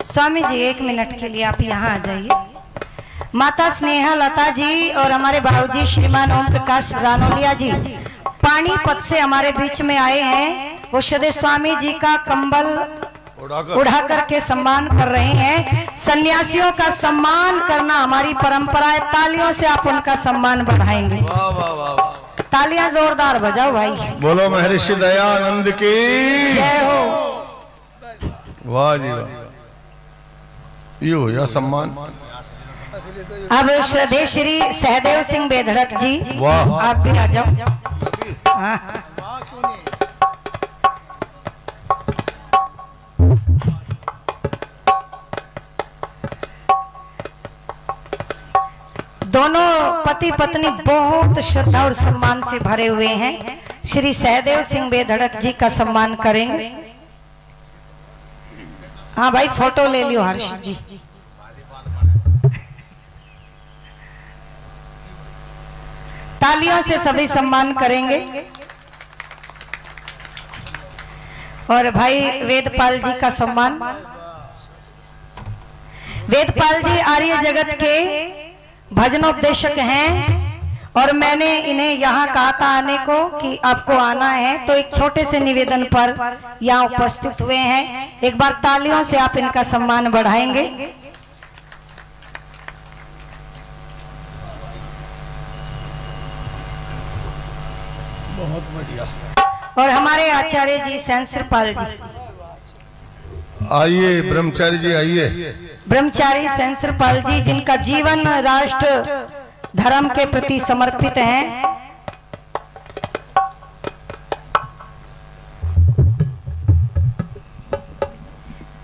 Swami ji 1 minute के लिए आप यहाँ आ जाइए। माता स्नेहा लता जी और हमारे भाऊजी श्रीमान ओम प्रकाश रानोलिया जी पानीपत से हमारे बीच में आए हैं। वो सदे स्वामी जी का कंबल उड़ा करके सम्मान कर रहे हैं। सन्यासियों का सम्मान करना हमारी परंपरा है। तालियों से आप उनका सम्मान बढ़ाएंगे। वाह वाह वाह, तालियां जोरदार बजाओ भाई। बोलो महर्षि दयानंद की जय हो। वाह जी वाह, ये हो या सम्मान। अब श्रद्धेय श्री सहदेव सिंह बेधड़क जी, वाह, आप भी आ जाओ। हाँ। दोनों पति पत्नी बहुत श्रद्धा और सम्मान से भरे हुए हैं। श्री सहदेव सिंह बेधड़क जी का सम्मान करेंगे। हाँ भाई, फोटो ले लियो हर्ष जी। तालियों से सभी सम्मान करेंगे। और भाई वेदपाल जी का सम्मान। वेदपाल जी आर्य जगत के भजनोपदेशक हैं और मैंने इन्हें यहाँ कहा था आने को कि आपको आना है, तो एक छोटे से निवेदन पर यहाँ उपस्थित हुए हैं। एक बार तालियों से आप इनका सम्मान बढ़ाएंगे। बहुत बढ़िया। और हमारे आचार्य जी सेंसरपाल जी, आइए ब्रह्मचारी जी, आइए। ब्रह्मचारी सेंसरपाल जी जिनका जीवन राष्ट्र धर्म के प्रति समर्पित है।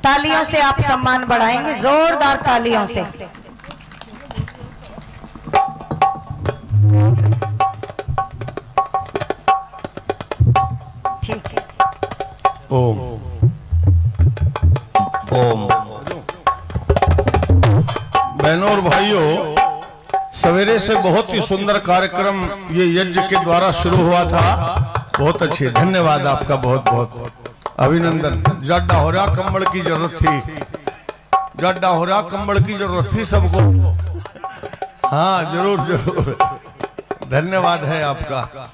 तालियों से आप सम्मान बढ़ाएंगे, जोरदार तालियों से। ठीक है। ओम ओम। बहनों और भाइयों, सवेरे से बहुत ही सुंदर कार्यक्रम ये यज्ञ के द्वारा शुरू हुआ था। बहुत अच्छे, धन्यवाद आपका, बहुत बहुत अभिनंदन। जड्डा हो रहा कंबल की जरूरत थी, जड्डा हो रहा कंबल की जरूरत थी सबको। हाँ जरूर जरूर, धन्यवाद है आपका।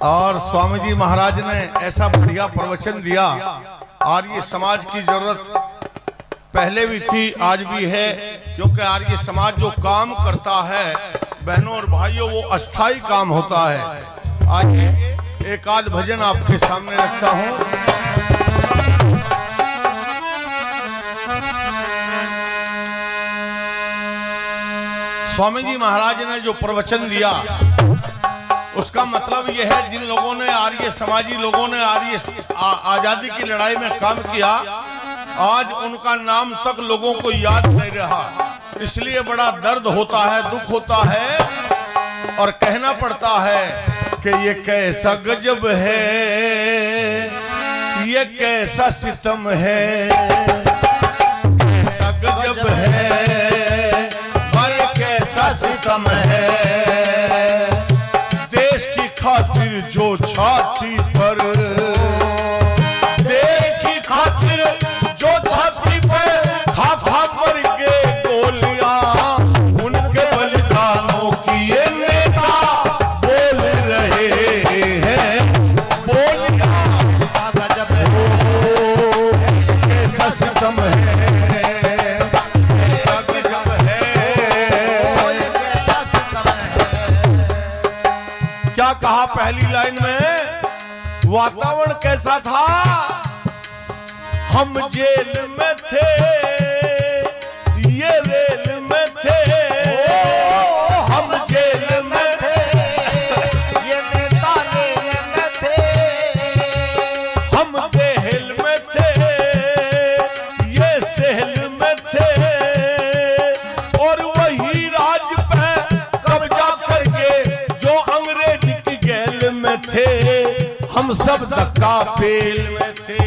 और स्वामी जी महाराज ने ऐसा बढ़िया प्रवचन दिया। आर्य समाज की जरूरत पहले भी थी, आज भी है, क्योंकि आर्य समाज जो काम करता है बहनों और भाइयों, वो अस्थाई काम होता है। आइए एक आध भजन आपके सामने रखता हूं। स्वामी जी महाराज ने जो प्रवचन दिया उसका मतलब यह है, जिन लोगों ने आर्य समाजी लोगों ने आर्य आजादी की लड़ाई में काम किया, आज उनका नाम तक लोगों को याद नहीं रहा। इसलिए बड़ा दर्द होता है, दुख होता है और कहना पड़ता है कि ये कैसा गजब है, ये कैसा सितम है, कैसा गजब है, पर कैसा सितम है। देश की खातिर जो छाती पर, देश की खातिर जो छाती पर खा खा मर गए गोलियां, उनके बलिदानों की ये नेता बोल रहे हैं बोलियां। कैसा गजब है, कैसा सितम है, कैसा गजब है, कैसा सितम है। क्या कहा पहली लाइन में? वातावरण कैसा था? हम जेल में थे, ये रेल में थे, हम जेल में थे, ये नेता रेल में थे, हम बेहल में थे, ये सहल में थे, और वही राज पे कब्जा करके जो अंग्रेज की गैल में थे। हम सब धक्का पेल में थे,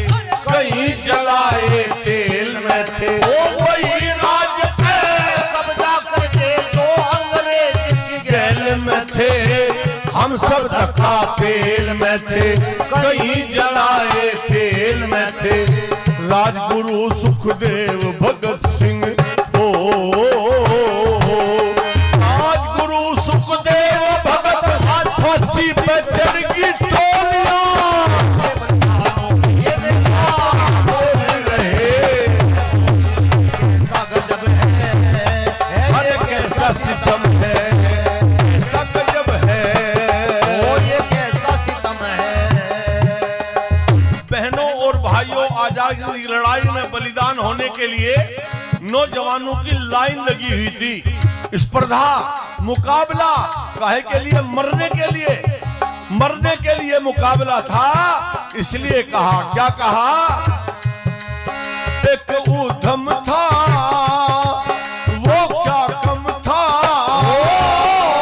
कहीं जलाए तेल में थे, वो वही राज पे कब्जा करके जो अंग्रेज की गैल में थे। हम सब धक्का पेल में थे, कहीं जलाए तेल में थे। राजगुरु सुख सुखदेव भगत सिंह ओ आज गुरु सुखदेव भगत फांसी पे चढ़ गई टोलियां बोल रहे कैसा गजब है अरे कैसा सितम है कैसा गजब है ओ ये कैसा सितम है। बहनों और भाइयों आजादी की लड़ाई में बलिदान होने के लिए नौजवानों की लाइन लगी हुई थी। स्पर्धा मुकाबला काहे के लिए मरने के लिए मुकाबला था। इसलिए कहा क्या कहा एक ऊधम था वो क्या कम था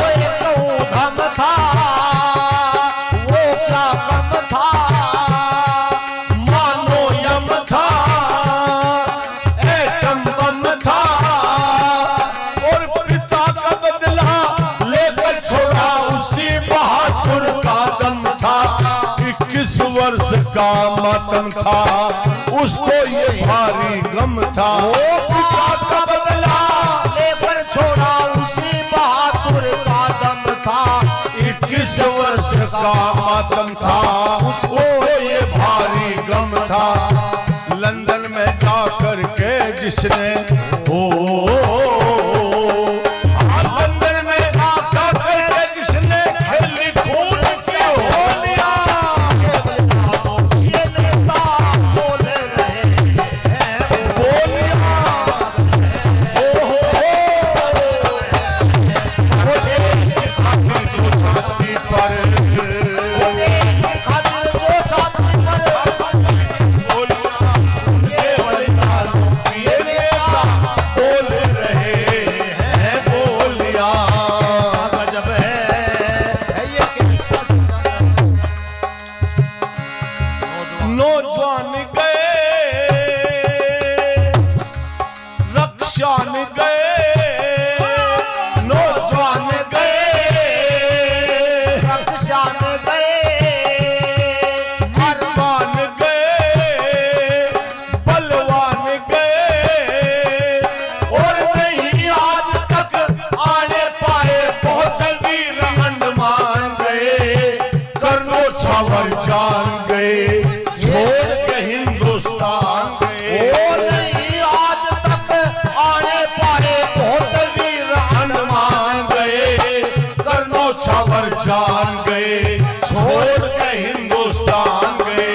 एक ऊधम था वो क्या कम था मानो यम था एटम बम था और पिता का बदला लेकर छोड़ा उसी बहादुर का दम था। 21 वर्ष का मातम था उसको ये भारी गम था पिता का बदला लेकर छोड़ा उसी बहादुर का दम था। 21 वर्ष का मातम था उसको ये भारी गम था। लंदन में जाकर के जिसने लंदन में जाकर के जिसने खेली खून से होलियां ये नेता बोल रहे हैं बोलियां वो देश के खातिर जो छाती पर वो देश के खातिर जो छाती पर बोलियां ये बलिदानों की ये नेता बोल रहे हैं बोलियां गजब है ये कैसा नौजवान गए रक्षान गए नौजवान गए रक्षान गए वीरवान गए बलवान गए और नहीं आज तक आने पाए बहुत वीर अंडमान गए करनो छावर जान गए छोड़ के हिंदुस्तान गए ओ नहीं आज तक आने पाए बहुत वीर अंडमान गए करनो छावर जान गए छोड़ के हिंदुस्तान गए।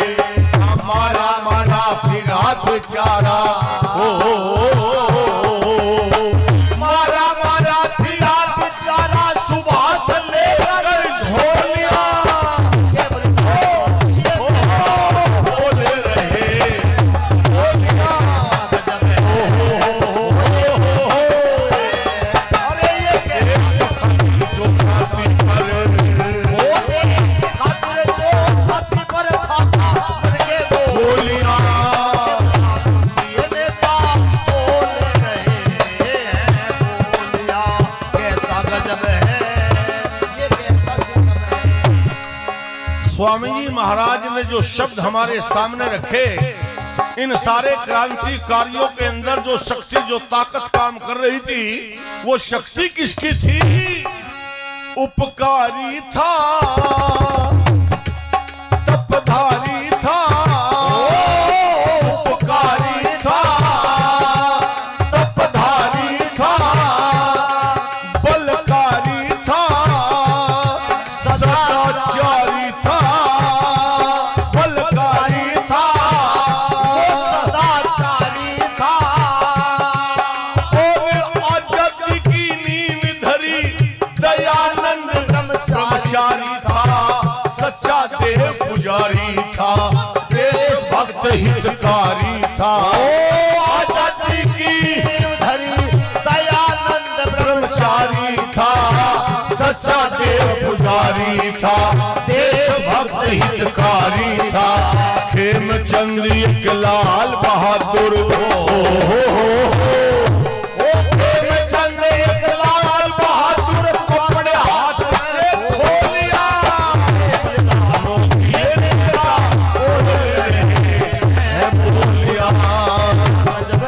हमारा मना फिरा बेचारा मारा मारा फिरा बेचारा सुभाष लेकर झोलियां बोल रहे अरे ये जो छाती पर खातिर जो छाती पर करके बोलियां ये नेता बोल रहे हैं बोलियां कैसा गजब है ये कैसा सितम है। स्वामी जी महाराज ने जो शब्द हमारे सामने रखे इन सारे क्रांतिकारियों के अंदर जो शक्ति जो ताकत काम कर रही थी वो शक्ति किसकी थी। उपकारी था तपधारी था उपकारी था तपधारी था बलकारी था सदाचारी था बलकारी था सदाचारी था और आजादी की नींव धरी दयानंद ब्रह्मचारी था सच्चा देव पुजारी था देशभक्त हितकारी था आजादी की नींव धरी दयानंद ब्रह्मचारी था सच्चा देव पुजारी था देशभक्त हितकारी था। खेमचंद एक लाल बहादुर खेमचंद एक लाल बहादुर अपने हाथ से खोलिया ये नेता बोल रहे हैं बोलिया गजब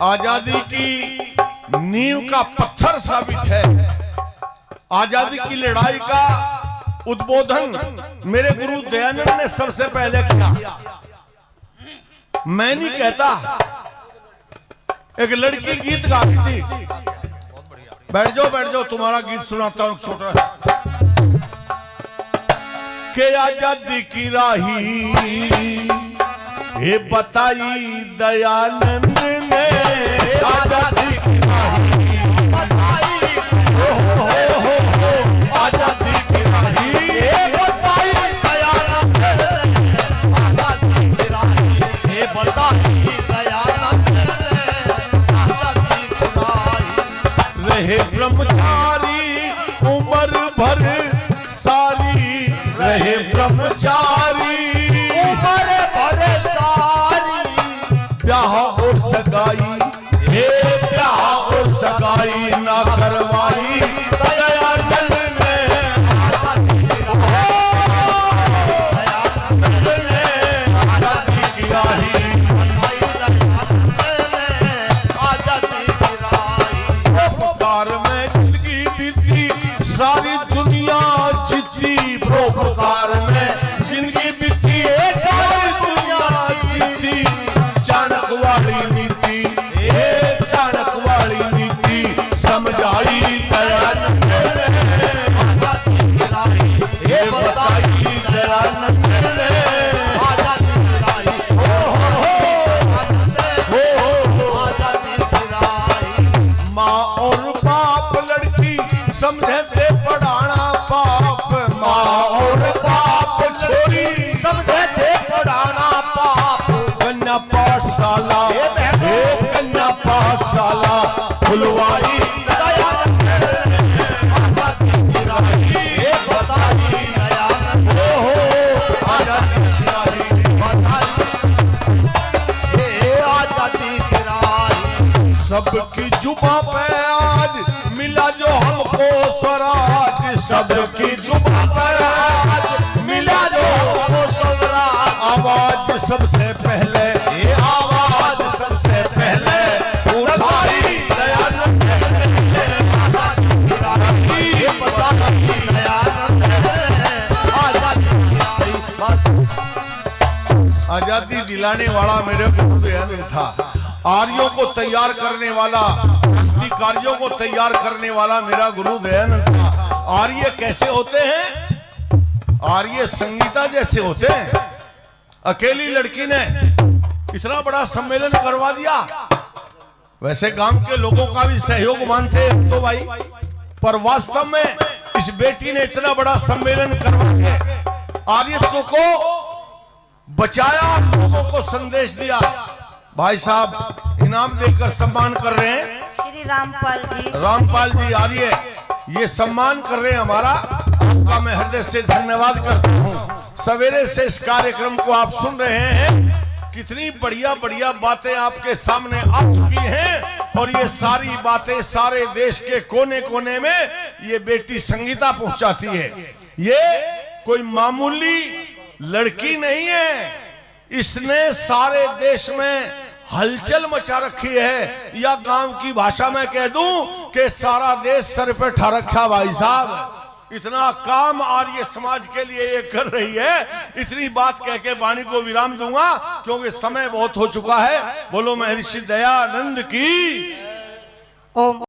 आजादी की नींव का पत्थर साबित है। आजादी की लड़ाई का उद्बोधन मेरे गुरु दयानंद ने सबसे पहले किया। मैं नहीं कहता, एक लड़की गीत गाती थी। बैठ जाओ तुम्हारा गीत सुनाता हूं छोटा। के आजादी की राही ये बताई दयानंद ने, आजादी की राही बताई, हो आजादी की राही ये बताई दयानंद ने, आजादी की राही ये बताई दयानंद ने, आजादी की राही। रहे ब्रह्मचारी उम्र भर सारी, रहे ब्रह्मचारी उम्र भर सारी, ब्याह और सगाई हे ब्याह और सगाई ना करवाई दयानंद ने, आजादी की राही, आजादी की राही। पुकार में जिंदगी बीती सारी दुनिया जीती, पुकार में जिंदगी बीती सारी दुनिया जीती। चाणक वाली नीति चाणक वाली नीति समझाई दयानंद ने, आजादी की राही ये बताई दयानंद ने, आजादी की राही, हो आजादी की राही। माँ और बाप लड़की समझे थे पढ़ाना पाप, माँ और बाप छोरी समझे थे पढ़ाना पाप। कन्या पाठशाला कन्या पाठशाला खुलवाई दयानंद ने, आजादी की राही ये बताई दयानंद ने, आजादी की राही बताई ये आजादी की राही। सबकी जुबां पे आज मिला जो हमको स्वराज, सबकी जुबां पे आज मिला जो हमको स्वराज। आवाज सबसे पहले ये आवाज सबसे पहले उठाई दयानंद ने, आजादी की राही ये बताई दयानंद ने, आजादी की राही। आजादी दिलाने वाला मेरे गुरु दयानंद था। आर्यों को तैयार करने वाला, क्रांतिकारियों को तैयार करने वाला मेरा गुरु दयानंद था। आर्य कैसे होते हैं? आर्य संगीता जैसे होते हैं। अकेली लड़की ने इतना बड़ा सम्मेलन करवा दिया। वैसे गांव के लोगों का भी सहयोग मानते तो भाई, पर वास्तव में इस बेटी ने इतना बड़ा सम्मेलन करवा के आर्यत्व को बचाया, लोगों को संदेश दिया। भाई साहब इनाम देकर सम्मान कर रहे हैं श्री रामपाल जी। रामपाल जी आर्य ये सम्मान कर रहे हैं हमारा, आपका मैं हृदय से धन्यवाद करता हूँ। सवेरे से इस कार्यक्रम को आप सुन रहे हैं, कितनी बढ़िया बढ़िया बातें आपके सामने आ चुकी हैं, और ये सारी बातें सारे देश के कोने कोने में ये बेटी संगीता पहुंचाती है। ये कोई मामूली लड़की नहीं है, इसने सारे देश में हलचल मचा रखी है, या गांव की भाषा में कह दूं कि सारा देश सर पे ठा रखा। भाई साहब इतना काम आर्य समाज के लिए ये कर रही है। इतनी बात कह के वाणी को विराम दूंगा क्योंकि समय बहुत हो चुका है। बोलो महर्षि दयानंद की। ओम।